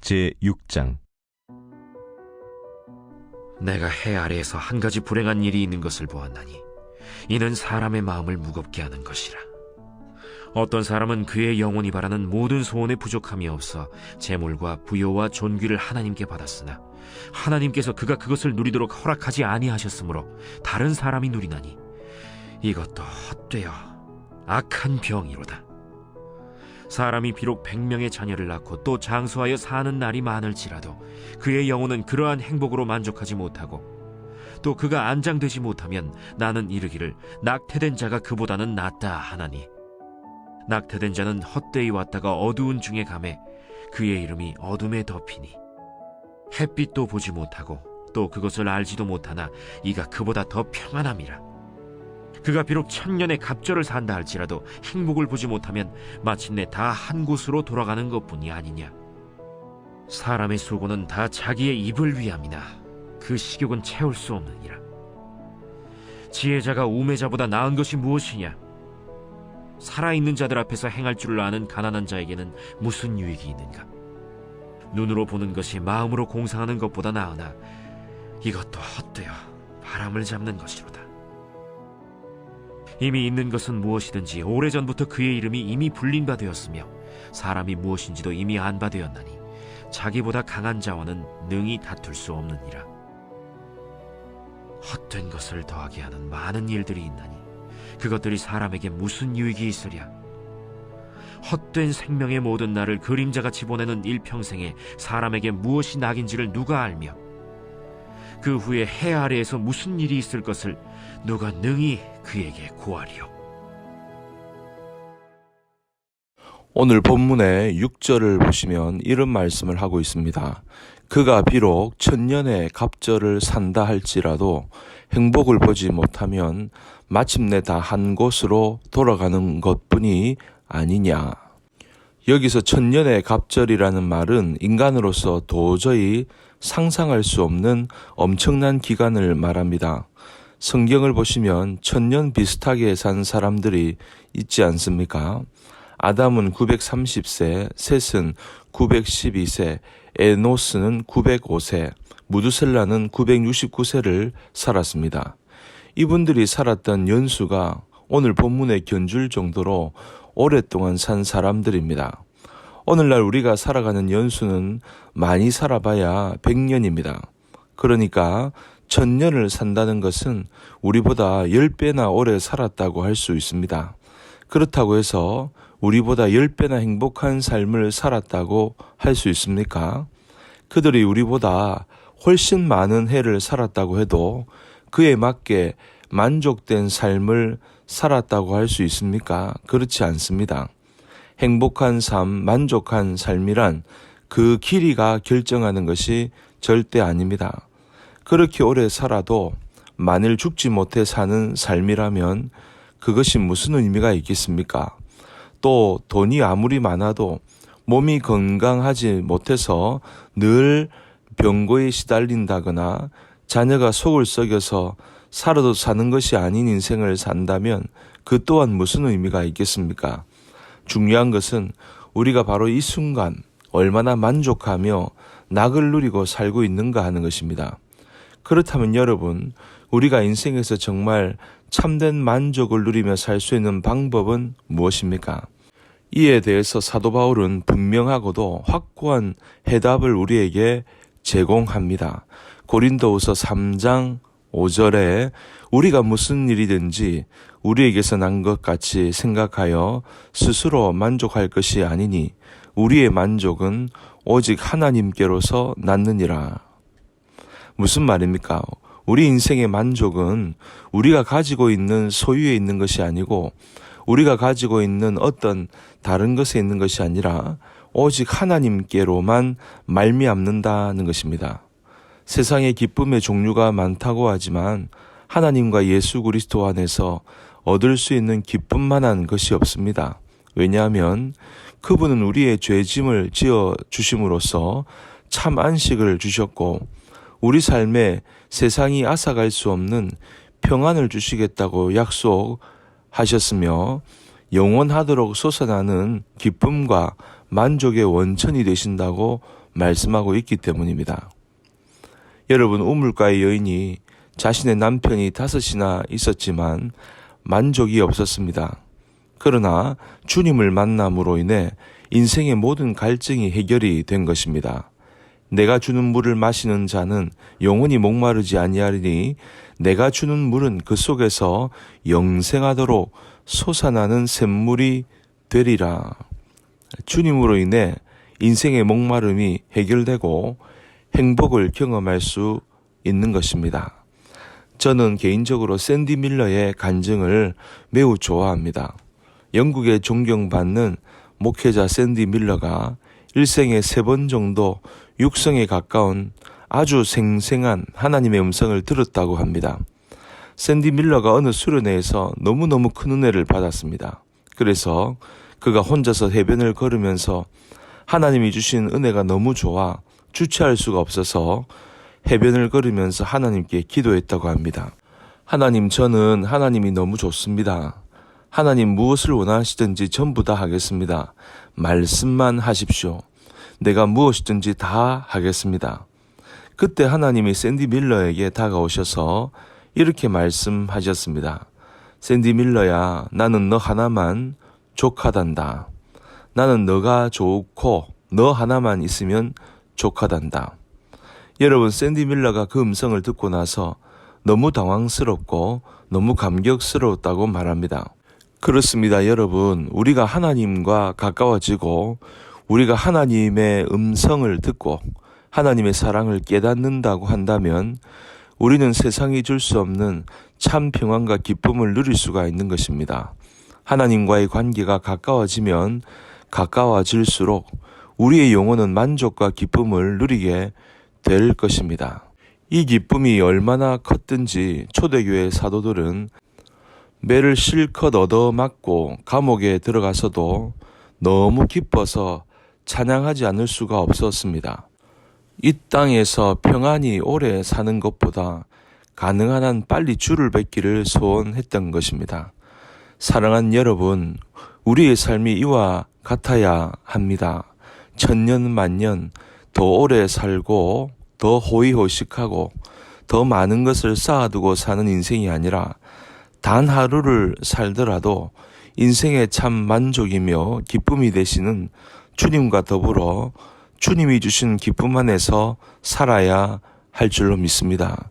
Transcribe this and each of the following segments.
제6장. 내가 해 아래에서 한 가지 불행한 일이 있는 것을 보았나니 이는 사람의 마음을 무겁게 하는 것이라. 어떤 사람은 그의 영혼이 바라는 모든 소원에 부족함이 없어 재물과 부요와 존귀를 하나님께 받았으나 하나님께서 그가 그것을 누리도록 허락하지 아니하셨으므로 다른 사람이 누리나니 이것도 헛되어 악한 병이로다. 사람이 비록 100명의 자녀를 낳고 또 장수하여 사는 날이 많을지라도 그의 영혼은 그러한 행복으로 만족하지 못하고 또 그가 안장되지 못하면 나는 이르기를 낙태된 자가 그보다는 낫다 하나니, 낙태된 자는 헛되이 왔다가 어두운 중에 가매 그의 이름이 어둠에 덮이니 햇빛도 보지 못하고 또 그것을 알지도 못하나 이가 그보다 더 평안함이라. 그가 비록 1000년의 갑절을 산다 할지라도 행복을 보지 못하면 마침내 다 한 곳으로 돌아가는 것뿐이 아니냐. 사람의 수고는 다 자기의 입을 위함이나 그 식욕은 채울 수 없느니라. 지혜자가 우매자보다 나은 것이 무엇이냐. 살아있는 자들 앞에서 행할 줄을 아는 가난한 자에게는 무슨 유익이 있는가. 눈으로 보는 것이 마음으로 공상하는 것보다 나으나 이것도 헛되어 바람을 잡는 것이로다. 이미 있는 것은 무엇이든지 오래전부터 그의 이름이 이미 불린 바 되었으며 사람이 무엇인지도 이미 안 바 되었나니 자기보다 강한 자와는 능히 다툴 수 없느니라. 헛된 것을 더하게 하는 많은 일들이 있나니 그것들이 사람에게 무슨 유익이 있으랴. 헛된 생명의 모든 날을 그림자같이 보내는 일평생에 사람에게 무엇이 낙인지를 누가 알며 그 후에 해 아래에서 무슨 일이 있을 것을 누가 능히 그에게 고하리요. 오늘 본문의 6절을 보시면 이런 말씀을 하고 있습니다. 그가 비록 1000년의 갑절을 산다 할지라도 행복을 보지 못하면 마침내 다 한 곳으로 돌아가는 것뿐이 아니냐. 여기서 1000년의 갑절이라는 말은 인간으로서 도저히 상상할 수 없는 엄청난 기간을 말합니다. 성경을 보시면 1000년 비슷하게 산 사람들이 있지 않습니까? 아담은 930세, 셋은 912세, 에노스는 905세, 무두셀라는 969세를 살았습니다. 이분들이 살았던 연수가 오늘 본문에 견줄 정도로 오랫동안 산 사람들입니다. 오늘날 우리가 살아가는 연수는 많이 살아봐야 100년입니다. 그러니까 1000년을 산다는 것은 우리보다 10배나 오래 살았다고 할 수 있습니다. 그렇다고 해서 우리보다 10배나 행복한 삶을 살았다고 할 수 있습니까? 그들이 우리보다 훨씬 많은 해를 살았다고 해도 그에 맞게 만족된 삶을 살았다고 할 수 있습니까? 그렇지 않습니다. 행복한 삶, 만족한 삶이란 그 길이가 결정하는 것이 절대 아닙니다. 그렇게 오래 살아도 만일 죽지 못해 사는 삶이라면 그것이 무슨 의미가 있겠습니까? 또 돈이 아무리 많아도 몸이 건강하지 못해서 늘 병고에 시달린다거나 자녀가 속을 썩여서 살아도 사는 것이 아닌 인생을 산다면 그 또한 무슨 의미가 있겠습니까? 중요한 것은 우리가 바로 이 순간 얼마나 만족하며 낙을 누리고 살고 있는가 하는 것입니다. 그렇다면 여러분, 우리가 인생에서 정말 참된 만족을 누리며 살 수 있는 방법은 무엇입니까? 이에 대해서 사도 바울은 분명하고도 확고한 해답을 우리에게 제공합니다. 고린도후서 3장 5절에 우리가 무슨 일이든지 우리에게서 난 것 같이 생각하여 스스로 만족할 것이 아니니 우리의 만족은 오직 하나님께로서 났느니라. 무슨 말입니까? 우리 인생의 만족은 우리가 가지고 있는 소유에 있는 것이 아니고 우리가 가지고 있는 어떤 다른 것에 있는 것이 아니라 오직 하나님께로만 말미암는다는 것입니다. 세상의 기쁨의 종류가 많다고 하지만 하나님과 예수 그리스도 안에서 얻을 수 있는 기쁨만한 것이 없습니다. 왜냐하면 그분은 우리의 죄짐을 지어 주심으로써 참 안식을 주셨고 우리 삶에 세상이 앗아갈 수 없는 평안을 주시겠다고 약속하셨으며 영원하도록 솟아나는 기쁨과 만족의 원천이 되신다고 말씀하고 있기 때문입니다. 여러분, 우물가의 여인이 자신의 남편이 5이나 있었지만 만족이 없었습니다. 그러나 주님을 만남으로 인해 인생의 모든 갈증이 해결이 된 것입니다. 내가 주는 물을 마시는 자는 영원히 목마르지 아니하리니 내가 주는 물은 그 속에서 영생하도록 솟아나는 샘물이 되리라. 주님으로 인해 인생의 목마름이 해결되고 행복을 경험할 수 있는 것입니다. 저는 개인적으로 샌디 밀러의 간증을 매우 좋아합니다. 영국의 존경받는 목회자 샌디 밀러가 일생에 3번 정도 육성에 가까운 아주 생생한 하나님의 음성을 들었다고 합니다. 샌디 밀러가 어느 수련회에서 너무너무 큰 은혜를 받았습니다. 그래서 그가 혼자서 해변을 걸으면서 하나님이 주신 은혜가 너무 좋아 주체할 수가 없어서 해변을 걸으면서 하나님께 기도했다고 합니다. 하나님, 저는 하나님이 너무 좋습니다. 하나님, 무엇을 원하시든지 전부 다 하겠습니다. 말씀만 하십시오. 내가 무엇이든지 다 하겠습니다. 그때 하나님이 샌디 밀러에게 다가오셔서 이렇게 말씀하셨습니다. 샌디 밀러야, 나는 너 하나만 족하단다. 나는 너가 좋고 너 하나만 있으면 족하단다. 여러분, 샌디 밀러가 그 음성을 듣고 나서 너무 당황스럽고 너무 감격스러웠다고 말합니다. 그렇습니다, 여러분. 우리가 하나님과 가까워지고 우리가 하나님의 음성을 듣고 하나님의 사랑을 깨닫는다고 한다면 우리는 세상이 줄 수 없는 참 평안과 기쁨을 누릴 수가 있는 것입니다. 하나님과의 관계가 가까워지면 가까워질수록 우리의 영혼은 만족과 기쁨을 누리게 될 것입니다. 이 기쁨이 얼마나 컸든지 초대교회 사도들은 매를 실컷 얻어맞고 감옥에 들어가서도 너무 기뻐서 찬양하지 않을 수가 없었습니다. 이 땅에서 평안히 오래 사는 것보다 가능한 한 빨리 주를 뵙기를 소원했던 것입니다. 사랑하는 여러분, 우리의 삶이 이와 같아야 합니다. 천년 만년 더 오래 살고 더 호의호식하고 더 많은 것을 쌓아두고 사는 인생이 아니라 단 하루를 살더라도 인생의 참 만족이며 기쁨이 되시는 주님과 더불어 주님이 주신 기쁨 안에서 살아야 할 줄로 믿습니다.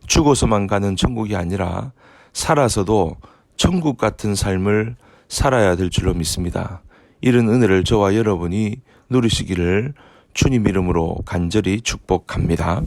죽어서만 가는 천국이 아니라 살아서도 천국 같은 삶을 살아야 될 줄로 믿습니다. 이런 은혜를 저와 여러분이 누리시기를 주님 이름으로 간절히 축복합니다.